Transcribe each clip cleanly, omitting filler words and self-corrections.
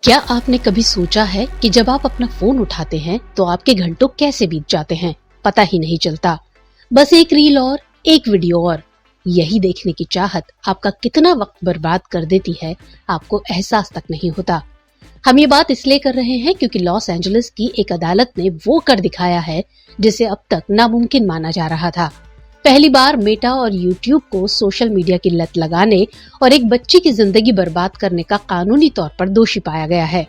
क्या आपने कभी सोचा है कि जब आप अपना फोन उठाते हैं तो आपके घंटों कैसे बीत जाते हैं, पता ही नहीं चलता। बस एक रील और एक वीडियो और यही देखने की चाहत आपका कितना वक्त बर्बाद कर देती है, आपको एहसास तक नहीं होता। हम ये बात इसलिए कर रहे हैं क्योंकि लॉस एंजलिस की एक अदालत ने वो कर दिखाया है जिसे अब तक नामुमकिन माना जा रहा था। पहली बार मेटा और यूट्यूब को सोशल मीडिया की लत लगाने और एक बच्ची की जिंदगी बर्बाद करने का कानूनी तौर पर दोषी पाया गया है।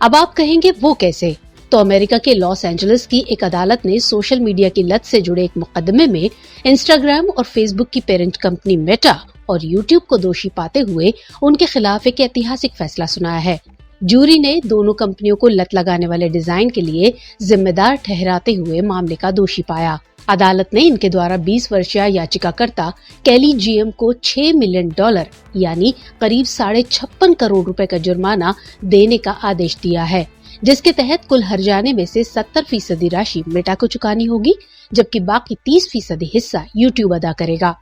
अब आप कहेंगे वो कैसे? तो अमेरिका के लॉस एंजलिस की एक अदालत ने सोशल मीडिया की लत से जुड़े एक मुकदमे में इंस्टाग्राम और फेसबुक की पेरेंट कंपनी मेटा और यूट्यूब को दोषी पाते हुए उनके खिलाफ एक ऐतिहासिक फैसला सुनाया है। जूरी ने दोनों कंपनियों को लत लगाने वाले डिजाइन के लिए जिम्मेदार ठहराते हुए मामले का दोषी पाया। अदालत ने इनके द्वारा 20 वर्षीय याचिकाकर्ता कैली जीएम को $6 मिलियन यानी करीब 56.5 करोड़ रुपए का जुर्माना देने का आदेश दिया है, जिसके तहत कुल हर्जाने में से 70% राशि मेटा को चुकानी होगी, जबकि बाकी 30% हिस्सा यूट्यूब अदा करेगा।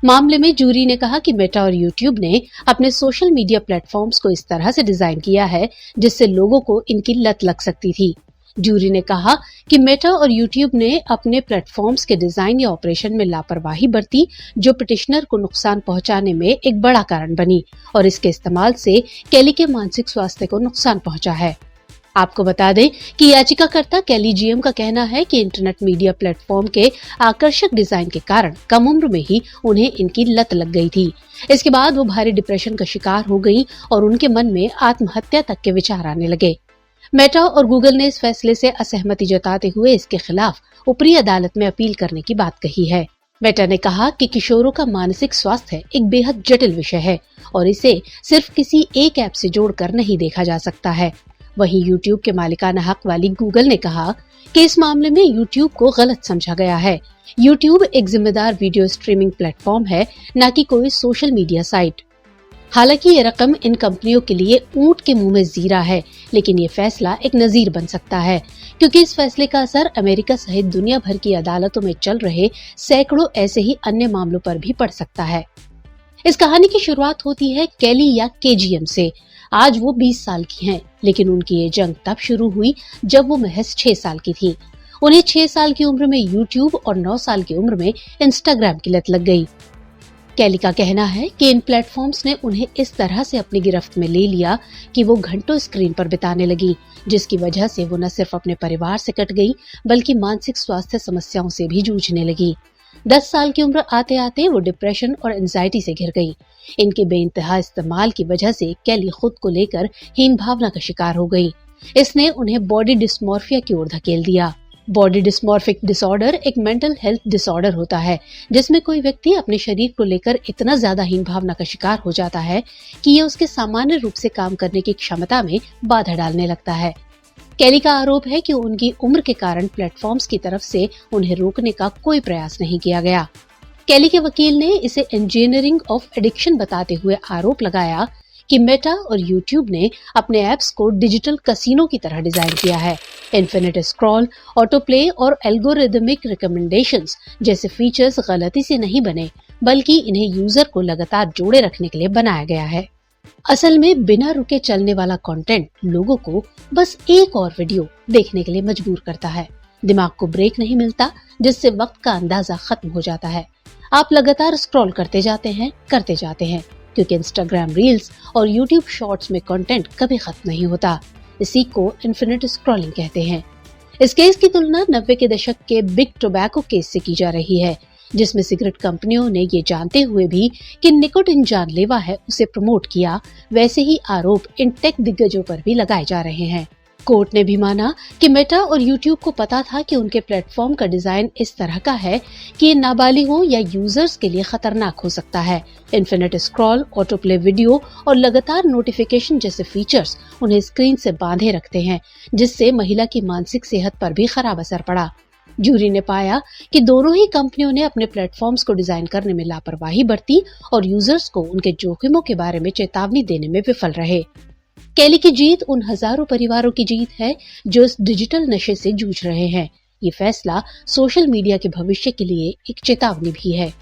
मामले में जूरी ने कहा कि मेटा और यूट्यूब ने अपने सोशल मीडिया प्लेटफॉर्म्स को इस तरह से डिजाइन किया है जिससे लोगों को इनकी लत लग सकती थी। जूरी ने कहा कि मेटा और यूट्यूब ने अपने प्लेटफॉर्म्स के डिजाइन या ऑपरेशन में लापरवाही बरती, जो पिटिशनर को नुकसान पहुंचाने में एक बड़ा कारण बनी और इसके इस्तेमाल से कैली के मानसिक स्वास्थ्य को नुकसान पहुंचा है। आपको बता दें कि याचिकाकर्ता कैली जीएम का कहना है कि इंटरनेट मीडिया प्लेटफॉर्म के आकर्षक डिजाइन के कारण कम उम्र में ही उन्हें इनकी लत लग गई थी। इसके बाद वो भारी डिप्रेशन का शिकार हो गई और उनके मन में आत्महत्या तक के विचार आने लगे। मेटा और गूगल ने इस फैसले से असहमति जताते हुए इसके खिलाफ ऊपरी अदालत में अपील करने की बात कही है। मेटा ने कहा कि किशोरों का मानसिक स्वास्थ्य एक बेहद जटिल विषय है और इसे सिर्फ किसी एक ऐप से जोड़कर नहीं देखा जा सकता है। वहीं यूट्यूब के मालिकाना हक वाली गूगल ने कहा कि इस मामले में यूट्यूब को गलत समझा गया है। यूट्यूब एक जिम्मेदार वीडियो स्ट्रीमिंग प्लेटफॉर्म है, न कि कोई सोशल मीडिया साइट। हालांकि ये रकम इन कंपनियों के लिए ऊंट के मुंह में जीरा है, लेकिन ये फैसला एक नजीर बन सकता है क्योंकि इस फैसले का असर अमेरिका सहित दुनिया भर की अदालतों में चल रहे सैकड़ों ऐसे ही अन्य मामलों पर भी पड़ सकता है। इस कहानी की शुरुआत होती है कैली या केजीएम से। आज वो 20 साल की हैं, लेकिन उनकी ये जंग तब शुरू हुई जब वो महज 6 साल की थी। उन्हें 6 साल की उम्र में यूट्यूब और 9 साल की उम्र में इंस्टाग्राम की लत लग गई। कैली का कहना है कि इन प्लेटफॉर्म्स ने उन्हें इस तरह से अपनी गिरफ्त में ले लिया कि वो घंटों स्क्रीन पर बिताने लगी, जिसकी वजह से वो न सिर्फ अपने परिवार से कट गई बल्कि मानसिक स्वास्थ्य समस्याओं से भी जूझने लगी। 10 साल की उम्र आते आते वो डिप्रेशन और एंजाइटी से घिर गई। इनके बेइंतहा इस्तेमाल की वजह से कैली खुद को लेकर हीन भावना का शिकार हो गई। इसने उन्हें बॉडी डिस्मॉर्फिया की ओर धकेल दिया। बॉडी डिस्मॉर्फिक डिसऑर्डर एक मेंटल हेल्थ डिसऑर्डर होता है जिसमें कोई व्यक्ति अपने शरीर को लेकर इतना ज्यादा हीन भावना का शिकार हो जाता है कि ये उसके सामान्य रूप से काम करने की क्षमता में बाधा डालने लगता है। कैली का आरोप है कि उनकी उम्र के कारण प्लेटफॉर्म्स की तरफ से उन्हें रोकने का कोई प्रयास नहीं किया गया। कैली के वकील ने इसे इंजीनियरिंग ऑफ एडिक्शन बताते हुए आरोप लगाया कि मेटा और यूट्यूब ने अपने ऐप्स को डिजिटल कसिनो की तरह डिजाइन किया है। इन्फिनिट स्क्रॉल, ऑटो प्ले और एल्गोरिदमिक रिकमेंडेशंस जैसे फीचर्स गलती से नहीं बने, बल्कि इन्हें यूजर को लगातार जोड़े रखने के लिए बनाया गया है। असल में बिना रुके चलने वाला कंटेंट लोगों को बस एक और वीडियो देखने के लिए मजबूर करता है। दिमाग को ब्रेक नहीं मिलता, जिससे वक्त का अंदाजा खत्म हो जाता है। आप लगातार स्क्रॉल करते जाते हैं क्योंकि इंस्टाग्राम रील्स और यूट्यूब शॉर्ट्स में कंटेंट कभी खत्म नहीं होता। इसी को इन्फिनिट स्क्रॉलिंग कहते हैं। इस केस की तुलना 90 के दशक के बिग टोबैको केस से की जा रही है, जिसमें सिगरेट कंपनियों ने ये जानते हुए भी कि निकोटिन जानलेवा है उसे प्रमोट किया। वैसे ही आरोप इन टेक दिग्गजों पर भी लगाए जा रहे हैं। कोर्ट ने भी माना कि मेटा और यूट्यूब को पता था कि उनके प्लेटफॉर्म का डिजाइन इस तरह का है कि ये नाबालिगों या यूजर्स के लिए खतरनाक हो सकता है। Infinite scroll, auto play video और लगातार नोटिफिकेशन जैसे फीचर्स उन्हें स्क्रीन से बांधे रखते हैं, जिससे महिला की मानसिक सेहत पर भी खराब असर पड़ा। जूरी ने पाया कि दोनों ही कंपनियों ने अपने प्लेटफॉर्म्स को डिजाइन करने में लापरवाही बरती और यूजर्स को उनके जोखिमों के बारे में चेतावनी देने में विफल रहे। कैली की जीत उन हजारों परिवारों की जीत है जो इस डिजिटल नशे से जूझ रहे हैं। ये फैसला सोशल मीडिया के भविष्य के लिए एक चेतावनी भी है।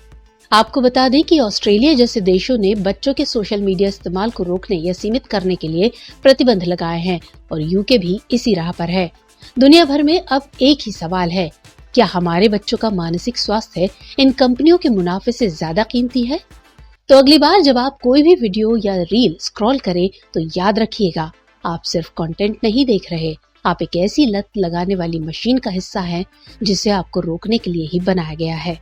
आपको बता दें कि ऑस्ट्रेलिया जैसे देशों ने बच्चों के सोशल मीडिया इस्तेमाल को रोकने या सीमित करने के लिए प्रतिबंध लगाए हैं और यूके भी इसी राह पर है। दुनिया भर में अब एक ही सवाल है, क्या हमारे बच्चों का मानसिक स्वास्थ्य इन कंपनियों के मुनाफे से ज्यादा कीमती है? तो अगली बार जब आप कोई भी वीडियो या रील स्क्रॉल करें तो याद रखिएगा, आप सिर्फ कंटेंट नहीं देख रहे, आप एक ऐसी लत लगाने वाली मशीन का हिस्सा हैं जिसे आपको रोकने के लिए ही बनाया गया है।